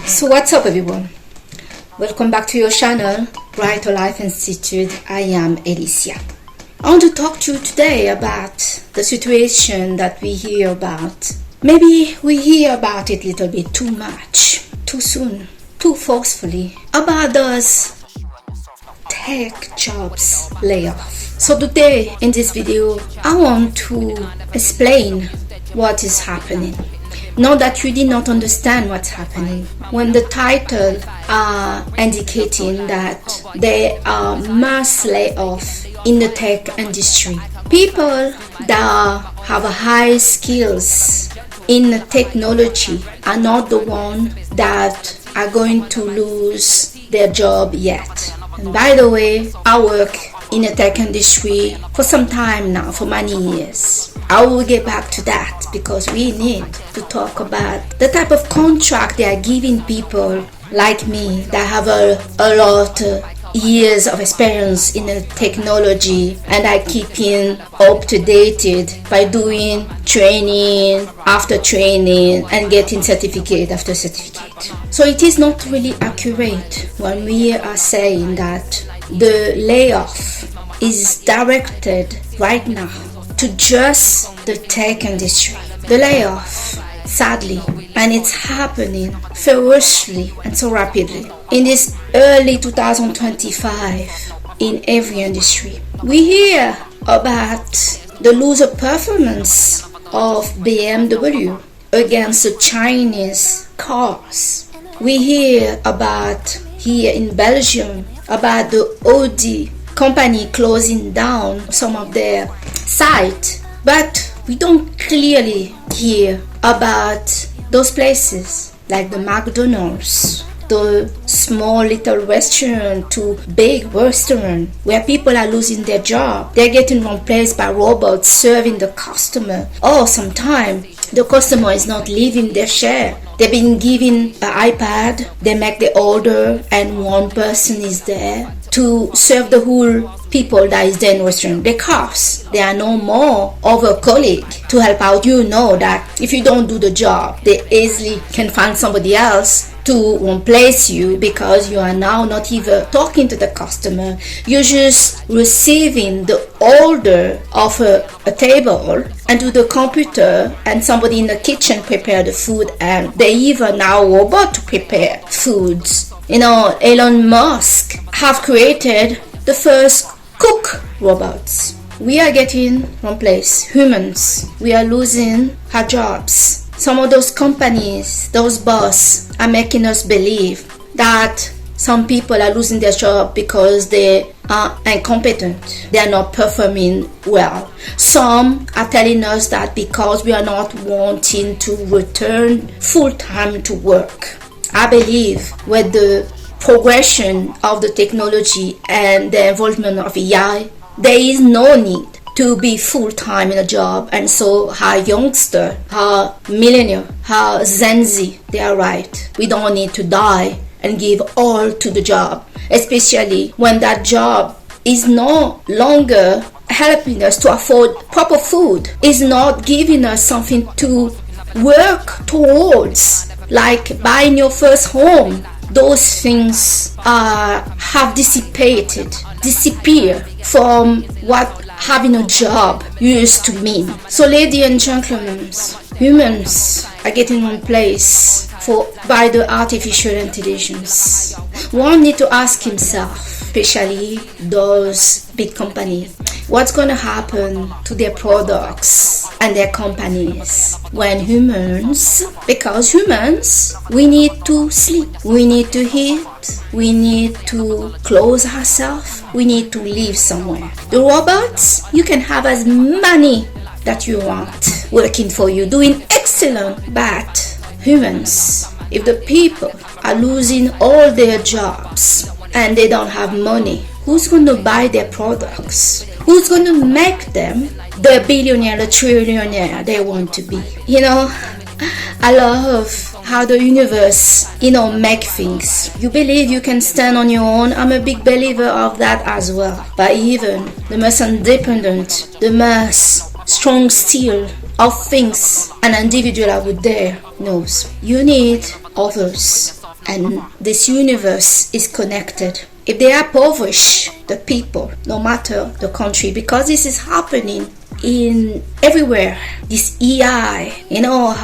So what's up, everyone? Welcome back to your channel, Brighter Life Institute. I am Alicia. I want to talk to you today about the situation that we hear about. Maybe we hear about it a little bit too much, too soon, too forcefully, about those tech jobs layoff. So today in this video, I want to explain what is happening. Not that you did not understand what's happening. When the title are indicating that there are mass layoffs in the tech industry, people that have high skills in technology are not the ones that are going to lose their job yet. And by the way, I work in the tech industry for some time now, for many years. I will get back to that because we need to talk about the type of contract they are giving people like me that have a lot of years of experience in the technology, and I keeping up to date by doing training after training and getting certificate after certificate. So it is not really accurate when we are saying that the layoff is directed right now to just the tech industry. The layoff, sadly, and it's happening ferociously and so rapidly in this early 2025 in every industry. We hear about the loser performance of BMW against the Chinese cars. We hear about here in Belgium about the Audi company closing down some of their sites, but we don't clearly hear about those places like the McDonald's, the small little restaurant to big restaurant where people are losing their job. They're getting replaced by robots serving the customer, or sometimes the customer is not leaving their share. They've been given an iPad, they make the order, and one person is there to serve the whole people that is there in the restaurant. Because they are no more of a colleague to help out. You know that if you don't do the job, they easily can find somebody else to replace you because you are now not even talking to the customer. You're just receiving the order of a table and to the computer, and somebody in the kitchen prepare the food, and they even now robot to prepare foods. You know, Elon Musk have created the first cook robots. We are getting replaced humans. We are losing our jobs. Some of those companies, those bosses are making us believe that some people are losing their job because they are incompetent. They are not performing well. Some are telling us that because we are not wanting to return full-time to work. I believe with the progression of the technology and the involvement of AI, there is no need to be full-time in a job. And so our youngster, our millennial, our Gen Z, they are right. We don't need to die and give all to the job, especially when that job is no longer helping us to afford proper food, is not giving us something to work towards, like buying your first home. Those things have disappeared from what having a job used to mean. So ladies and gentlemen, humans are getting replaced by the artificial intelligence. One need to ask himself, especially those big companies, what's going to happen to their products and their companies when humans, because humans, we need to sleep, we need to eat, we need to clothe ourselves, we need to live somewhere. The robots, you can have as many that you want working for you, doing excellent, but humans, if the people are losing all their jobs and they don't have money, who's going to buy their products? Who's going to make them the billionaire, the trillionaire they want to be? You know, I love how the universe, make things. You believe you can stand on your own. I'm a big believer of that as well. But even the most independent, the most strong steel of things an individual out there knows, you need others and this universe is connected. If they impoverish the people, no matter the country, because this is happening in everywhere, this EI,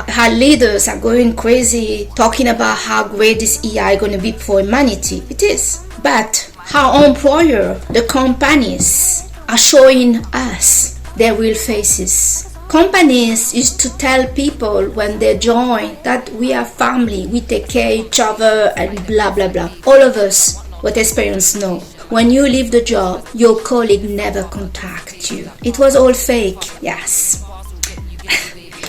how leaders are going crazy talking about how great this EI is going to be for humanity. It is. But our employer, the companies, are showing us their real faces. Companies used to tell people when they join that we are family, we take care of each other and blah blah blah. All of us with experience know when you leave the job, your colleague never contacts you. It was all fake. Yes.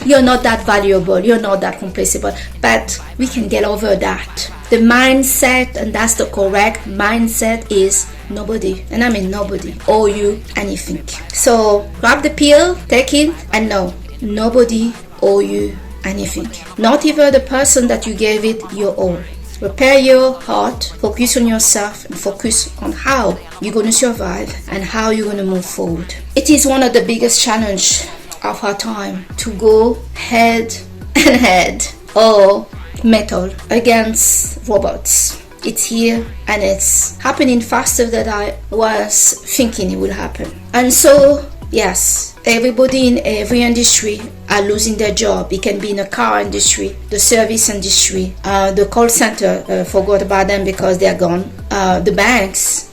You're not that valuable, you're not that replaceable, but we can get over that. The mindset, and that's the correct mindset, is nobody, and I mean nobody, owe you anything. So grab the pill, take it, and know nobody owe you anything. Not even the person that you gave it your all. Prepare your heart, focus on yourself, and focus on how you're going to survive and how you're going to move forward. It is one of the biggest challenges of our time to go head and head or metal against robots. It's here and it's happening faster than I was thinking it would happen. And so, yes, everybody in every industry are losing their job. It can be in the car industry, the service industry, the call center, forgot about them because they're gone, the banks,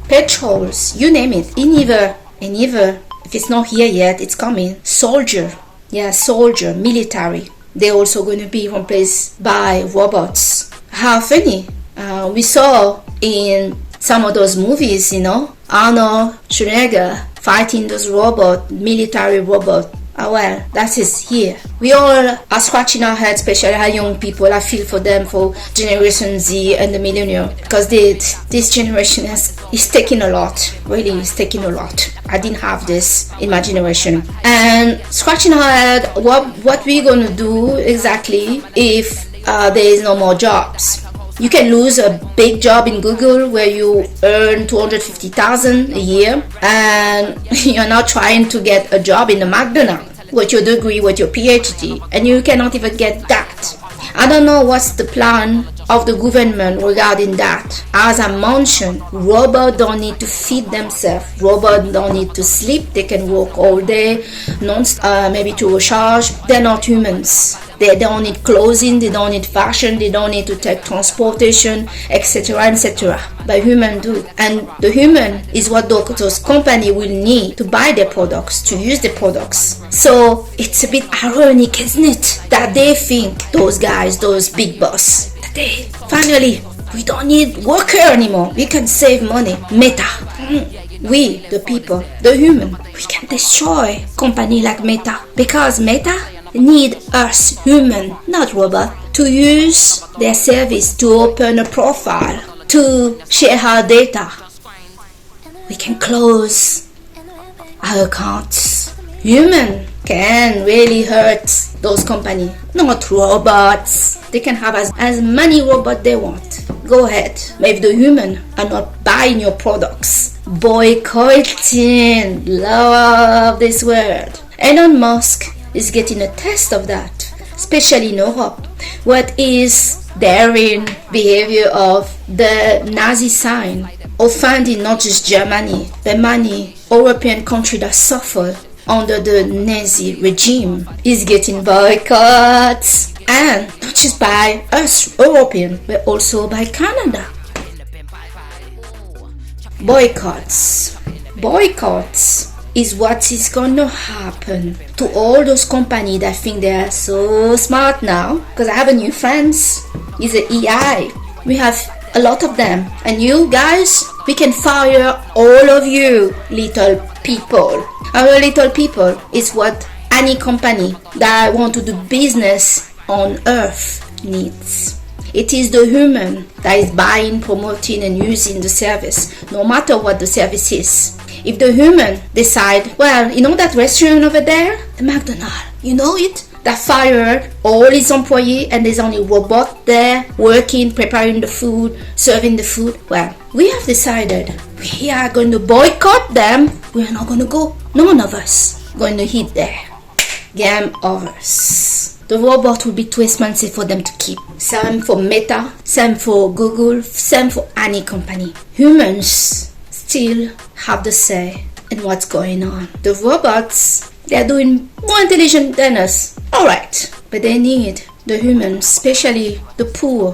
petrols, you name it, in either, if it's not here yet, it's coming. Soldier, military. They're also going to be replaced by robots. How funny. We saw in some of those movies, Arnold Schwarzenegger fighting those military robot. Well, that is here. We all are scratching our heads, especially our young people. I feel for them, for Generation Z and the millennial, because this generation is taking a lot. Really, is taking a lot. I didn't have this in my generation. And scratching our head, what we're going to do exactly if there is no more jobs. You can lose a big job in Google where you earn $250,000 a year, and you're not trying to get a job in a McDonald's with your degree, with your PhD, and you cannot even get that. I don't know what's the plan of the government regarding that. As I mentioned, robots don't need to feed themselves. Robots don't need to sleep. They can work all day, maybe to recharge. They're not humans. They don't need clothing, they don't need fashion, they don't need to take transportation, etc., etc. But humans do. And the human is what those companies will need to buy their products, to use the products. So it's a bit ironic, isn't it? That they think, those guys, those big boss, that they finally, we don't need worker anymore. We can save money. Meta. We, the people, the human, we can destroy company like Meta, because Meta need us human, not robot, to use their service to open a profile, to share our data. We can close our accounts. Human can really hurt those companies, not robots. They can have as many robots they want. Go ahead. Maybe the human are not buying your products. Boycotting. Love this word. Elon Musk is getting a test of that, especially in Europe. What is daring behavior of the Nazi sign, offending not just Germany, but many European countries that suffer under the Nazi regime, is getting boycotts, and not just by us Europeans, but also by Canada. Boycotts is what is going to happen to all those companies that think they are so smart now. Because I have a new friends, is an EI. We have a lot of them. And you guys, we can fire all of you little people. Our little people is what any company that want to do business on earth needs. It is the human that is buying, promoting, and using the service, no matter what the service is. If the human decide, well, that restaurant over there, the McDonald's, it, that fired all its employees and there's only robot there working, preparing the food, serving the food. Well, we have decided we are going to boycott them. We are not going to go. None of us going to eat there. Game overs. the robot will be too expensive for them to keep. Same for Meta, same for Google, same for any company. Humans still have the say in what's going on. The robots, they're doing more intelligent than us. Alright, but they need the humans, especially the poor.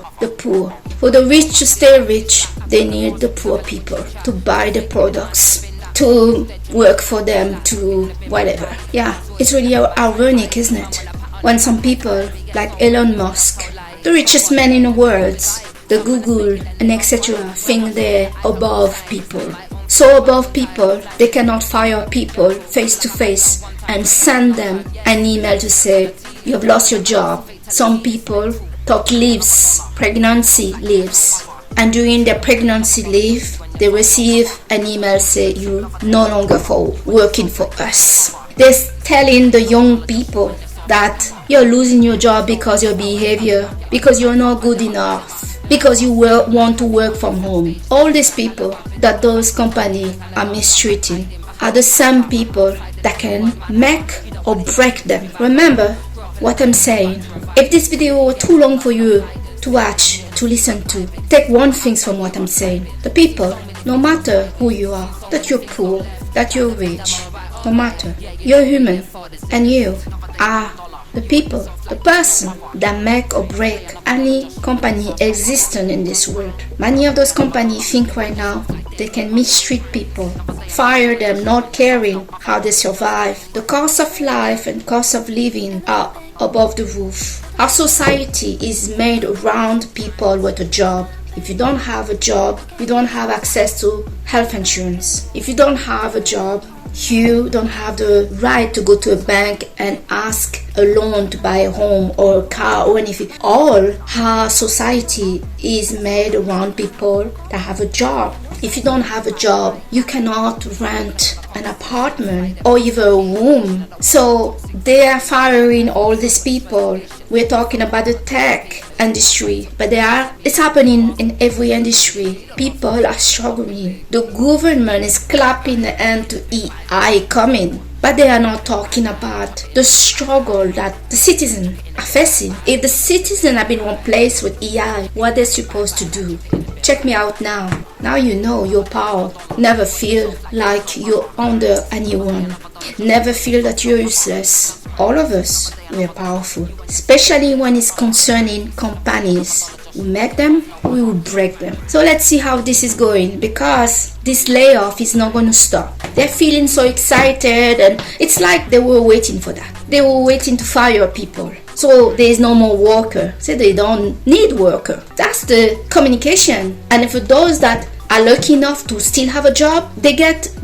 For the rich to stay rich, they need the poor people to buy the products, to work for them, to whatever. Yeah, it's really ironic, isn't it? When some people like Elon Musk, the richest man in the world, the Google and etc. think they're above people. So above people, they cannot fire people face to face and send them an email to say, you've lost your job. Some people took leaves, pregnancy leaves, and during their pregnancy leave, they receive an email say you no longer working for us. They're telling the young people that you're losing your job because your behavior, because you're not good enough, because you want to work from home. All these people that those companies are mistreating are the same people that can make or break them. Remember what I'm saying. If this video is too long for you to watch, to listen to, take one thing from what I'm saying. The people, no matter who you are, that you're poor, that you're rich, no matter, you're human, and you are the people, the person that make or break any company existing in this world. Many of those companies think right now they can mistreat people, fire them, not caring how they survive. The cost of life and cost of living are above the roof. Our society is made around people with a job. If you don't have a job, you don't have access to health insurance. If you don't have a job, you don't have the right to go to a bank and ask a loan to buy a home or a car or anything. All our society is made around people that have a job. If you don't have a job, you cannot rent an apartment or even a room. So they are firing all these people. We're talking about the tech industry, but it's happening in every industry. People are struggling. The government is clapping the hand to AI coming, but they are not talking about the struggle that the citizens are facing. If the citizens have been replaced with AI, what they're supposed to do? Check me out now. Now you know your power. Never feel like you're under anyone. Never feel that you're useless. All of us, we are powerful. Especially when it's concerning companies. We make them, we will break them. So let's see how this is going, because this layoff is not going to stop. They're feeling so excited, and it's like they were waiting for that. They were waiting to fire people. So there is no more worker. So they don't need worker. That's the communication. And for those that are lucky enough to still have a job, they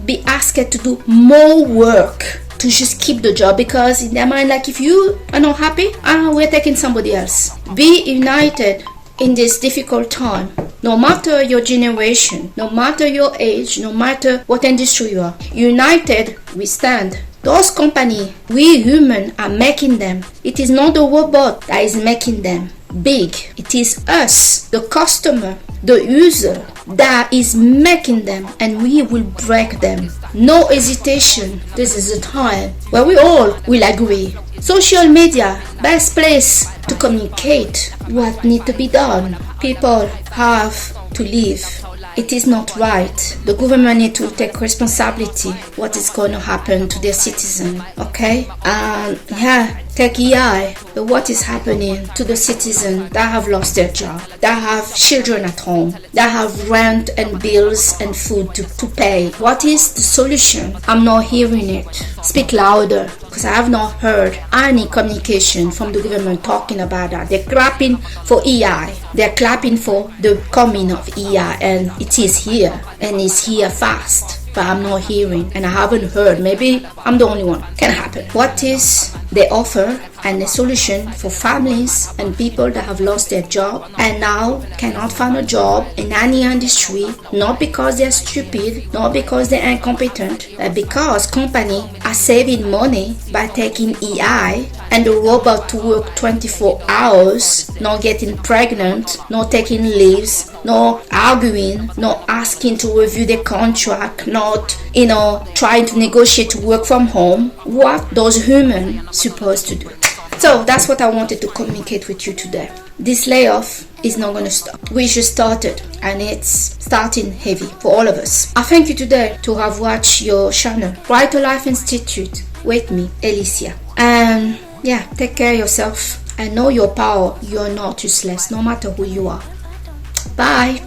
be asked to do more work to just keep the job, because in their mind, like, if you are not happy, we're taking somebody else. Be united in this difficult time. No matter your generation, no matter your age, no matter what industry you are, united we stand. Those companies, we humans are making them. It is not the robot that is making them big. It is us, the customer, the user, that is making them, and we will break them. No hesitation. This is the time where we all will agree. Social media, best place to communicate what needs to be done. People have to live. It is not right. The government needs to take responsibility what is going to happen to their citizens, okay? Take AI, but what is happening to the citizens that have lost their job, that have children at home, that have rent and bills and food to pay? What is the solution? I'm not hearing it. Speak louder, because I have not heard any communication from the government talking about that. They're clapping for AI. They're clapping for the coming of AI, and it is here, and it's here fast. But I'm not hearing, and I haven't heard. Maybe I'm the only one. Can happen. What is the offer and the solution for families and people that have lost their job and now cannot find a job in any industry, not because they're stupid, not because they're incompetent, but because companies are saving money by taking AI and the robot to work 24 hours, not getting pregnant, not taking leaves, not arguing, not asking to review the contract, not trying to negotiate to work from home. What those humans supposed to do? So that's what I wanted to communicate with you today. This layoff is not going to stop. We just started, and it's starting heavy for all of us. I thank you today to have watched your channel, Brighter Life Institute, with me, Alicia. And yeah, take care of yourself and know your power. You're not useless, no matter who you are. Bye.